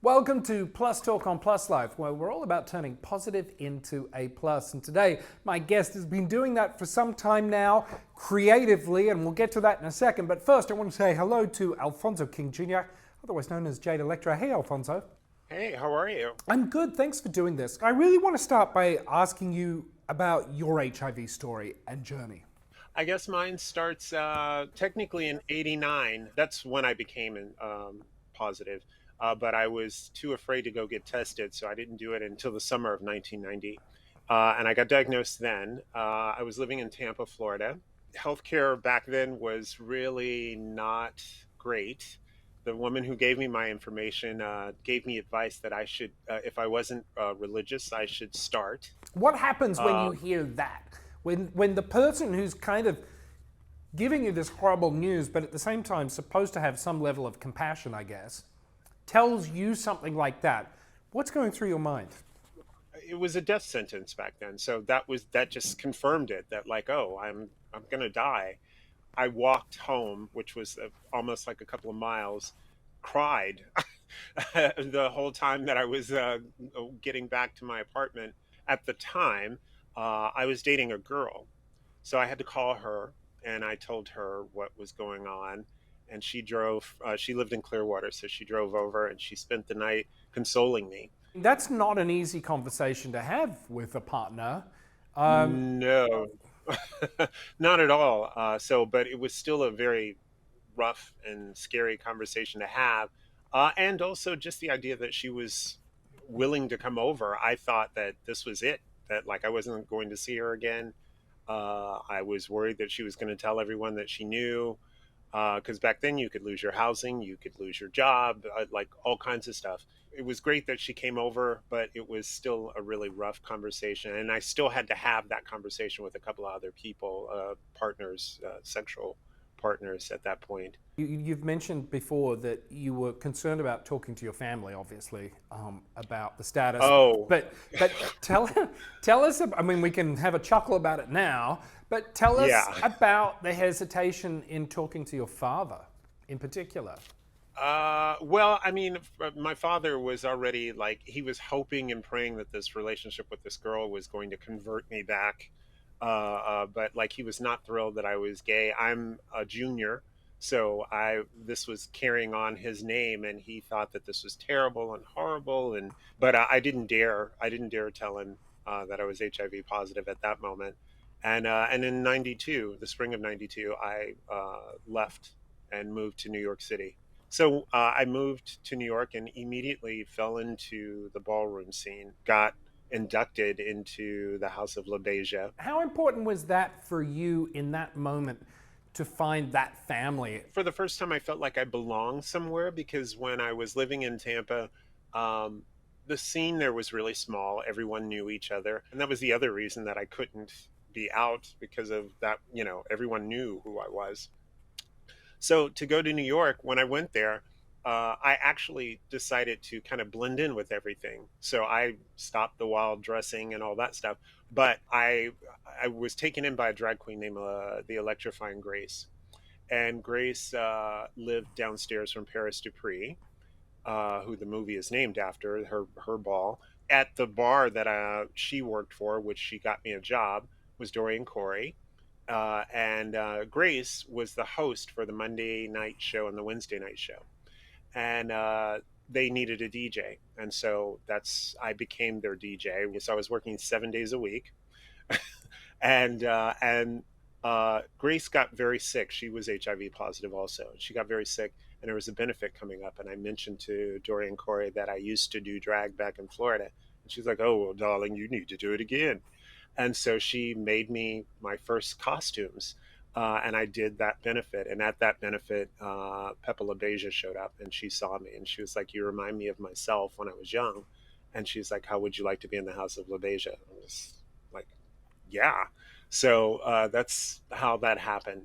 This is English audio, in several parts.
Welcome to Plus Talk on Plus Life, where we're all about turning positive into a plus. And today, my guest has been doing that for some time now, creatively, and we'll get to that in a second. But first, I want to say hello to Alfonso King Jr., otherwise known as Jade Elektra. Hey, Alfonso. Hey, how are you? I'm good. Thanks for doing this. I really want to start by asking you about your HIV story and journey. I guess mine starts technically in '89. That's when I became positive. But I was too afraid to go get tested, so I didn't do it until the summer of 1990. And I got diagnosed then. I was living in Tampa, Florida. Healthcare back then was really not great. The woman who gave me my information gave me advice that I should, if I wasn't religious, I should start. What happens when you Um, hear that? When the person who's kind of giving you this horrible news, but at the same time supposed to have some level of compassion, I guess, tells you something like that, what's going through your mind? it was a death sentence back then, so that just confirmed it. That like, oh, I'm gonna die. I walked home, which was almost like a couple of miles, cried the whole time that I was getting back to my apartment. At the time, I was dating a girl, so I had to call her and I told her what was going on. And she drove, she lived in Clearwater, so she drove over and she spent the night consoling me. That's not an easy conversation to have with a partner. No, not at all. But it was still a very rough and scary conversation to have. And also just the idea that she was willing to come over. I thought that this was it, that like I wasn't going to see her again. I was worried that she was going to tell everyone that she knew. Because back then you could lose your housing, you could lose your job, like all kinds of stuff. It was great that she came over, but it was still a really rough conversation. And I still had to have that conversation with a couple of other people, partners, sexual partners at that point. You've mentioned before that you were concerned about talking to your family, obviously, about the status. Oh, But tell tell us. I mean, we can have a chuckle about it now, but tell us yeah. about the hesitation in talking to your father, in particular. Well, I mean, my father was already like, he was hoping and praying that this relationship with this girl was going to convert me back. But like, he was not thrilled that I was gay. I'm a junior, so this was carrying on his name, and he thought that this was terrible and horrible. But I didn't dare tell him that I was HIV positive at that moment. And in '92, the spring of '92, I left and moved to New York City. So I moved to New York and immediately fell into the ballroom scene. Got inducted into the House of La Beja. How important was that for you in that moment to find that family? For the first time, I felt like I belonged somewhere because when I was living in Tampa, um, the scene there was really small. Everyone knew each other. And that was the other reason that I couldn't be out because of that. Everyone knew who I was. So to go to New York, when I went there, I actually decided to kind of blend in with everything. So I stopped the wild dressing and all that stuff. But I was taken in by a drag queen named the Electrifying Grace, and Grace lived downstairs from Paris Dupree, who the movie is named after. Her ball at the bar that she worked for, which she got me a job, was Dorian Corey. And Grace was the host for the Monday night show and the Wednesday night show, and they needed a DJ, and so I became their DJ. So I was working 7 days a week, and Grace got very sick. She was HIV positive also. She got very sick, and there was a benefit coming up. And I mentioned to Dorian Corey that I used to do drag back in Florida, and she's like, "Oh, well, darling, you need to do it again." And so she made me my first costumes. And I did that benefit. And at that benefit, Pepa LaBeija showed up and she saw me and she was like, "You remind me of myself when I was young." And she's like, "How would you like to be in the House of LaBeija?" I was like, "Yeah." So that's how that happened.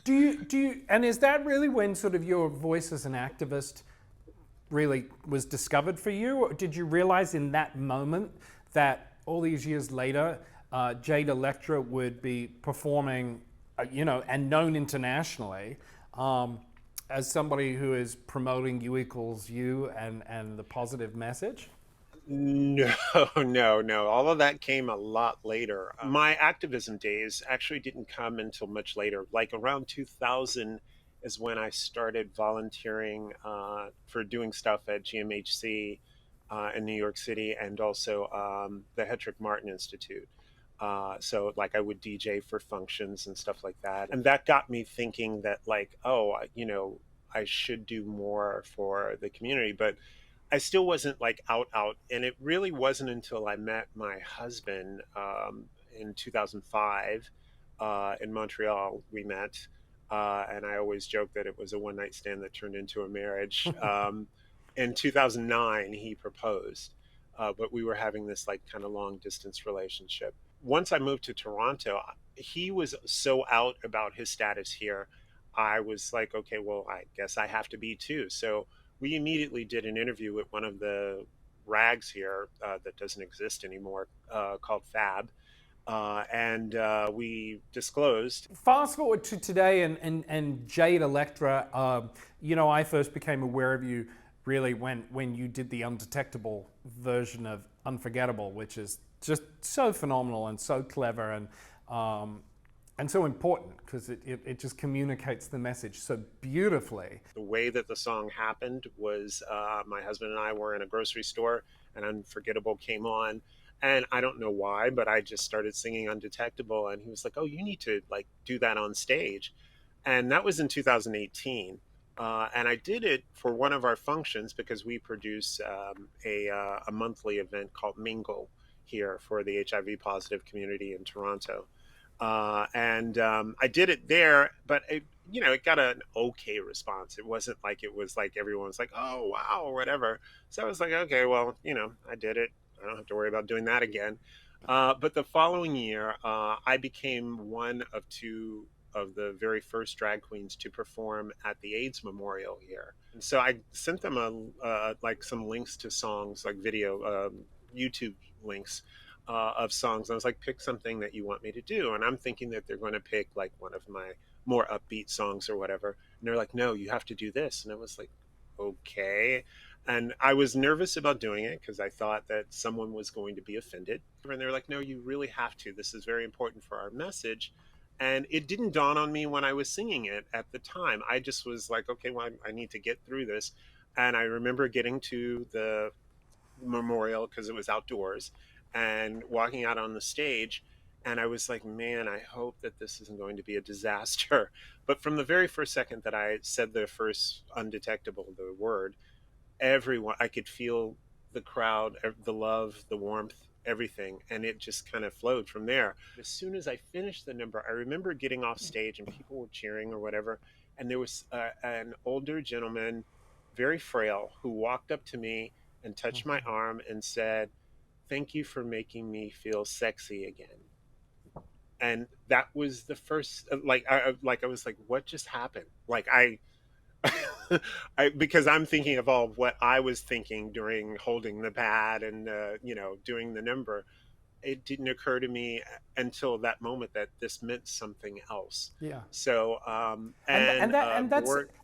And is that really when sort of your voice as an activist really was discovered for you? Or did you realize in that moment that all these years later, Jade Elektra would be performing, and known internationally, as somebody who is promoting U equals U and the positive message? No, no. All of that came a lot later. My activism days actually didn't come until much later. Like around 2000 is when I started volunteering for doing stuff at GMHC in New York City, and also the Hedrick Martin Institute. So like I would DJ for functions and stuff like that. And that got me thinking that like, oh, I should do more for the community. But I still wasn't like out, and it really wasn't until I met my husband in 2005 in Montreal. We met, and I always joke that it was a one night stand that turned into a marriage. In 2009, he proposed, but we were having this like kind of long distance relationship. Once I moved to Toronto, he was so out about his status here. I was like, okay, well, I guess I have to be too. So we immediately did an interview with one of the rags here that doesn't exist anymore, called Fab, and we disclosed. Fast forward to today and Jade Elektra. I first became aware of you really when you did the undetectable version of Unforgettable, which is just so phenomenal and so clever and so important because it just communicates the message so beautifully. The way that the song happened was my husband and I were in a grocery store, and Unforgettable came on. And I don't know why, but I just started singing Undetectable, and he was like, "Oh, you need to like do that on stage." And that was in 2018. And I did it for one of our functions because we produce a monthly event called Mingle here for the HIV positive community in Toronto. And I did it there, but it got an okay response. It wasn't like it was like everyone was like, "Oh wow," or whatever. So I was like, okay, well, I did it. I don't have to worry about doing that again. But the following year, I became one of two of the very first drag queens to perform at the AIDS Memorial here. And so I sent them like some links to songs, like video, YouTube links of songs. I was like, pick something that you want me to do. And I'm thinking that they're going to pick like one of my more upbeat songs or whatever. And they're like, no, you have to do this. And I was like, okay. And I was nervous about doing it because I thought that someone was going to be offended. And they're like, no, you really have to. This is very important for our message. And it didn't dawn on me when I was singing it at the time. I just was like, okay, well, I need to get through this. And I remember getting to the memorial because it was outdoors and walking out on the stage. And I was like, man, I hope that this isn't going to be a disaster. But from the very first second that I said the first undetectable, the word, everyone, I could feel the crowd, the love, the warmth, everything, and it just kind of flowed from there. As soon as I finished the number, I remember getting off stage and people were cheering or whatever, and there was an older gentleman, very frail, who walked up to me and touched my arm and said, "Thank you for making me feel sexy again." And that was the first, I was like, what just happened? Like because I'm thinking of all of what I was thinking during holding the pad and doing the number. It didn't occur to me until that moment that this meant something else. Yeah. So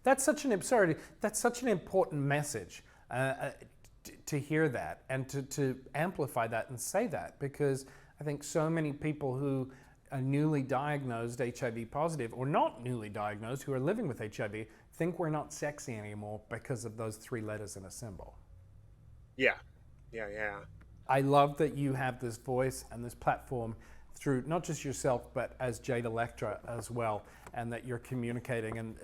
that's such an absurdity. That's such an important message to hear that and to amplify that and say that, because I think so many people who are newly diagnosed HIV positive or not newly diagnosed who are living with HIV think we're not sexy anymore because of those three letters in a symbol. Yeah. I love that you have this voice and this platform through not just yourself, but as Jade Elektra as well, and that you're communicating and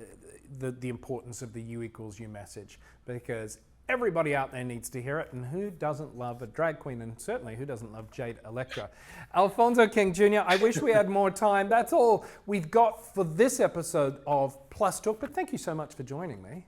the importance of the U equals U message, because everybody out there needs to hear it, and who doesn't love a drag queen, and certainly who doesn't love Jade Elektra. Alfonso King Jr., I wish we had more time. That's all we've got for this episode of Plus Talk, but thank you so much for joining me.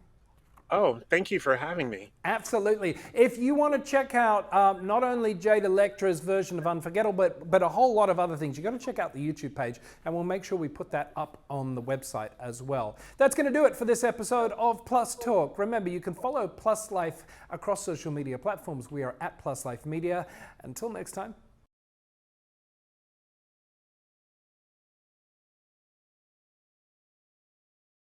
Oh, thank you for having me. Absolutely. If you want to check out not only Jade Elektra's version of Unforgettable, but a whole lot of other things, you've got to check out the YouTube page, and we'll make sure we put that up on the website as well. That's going to do it for this episode of Plus Talk. Remember, you can follow Plus Life across social media platforms. We are at Plus Life Media. Until next time,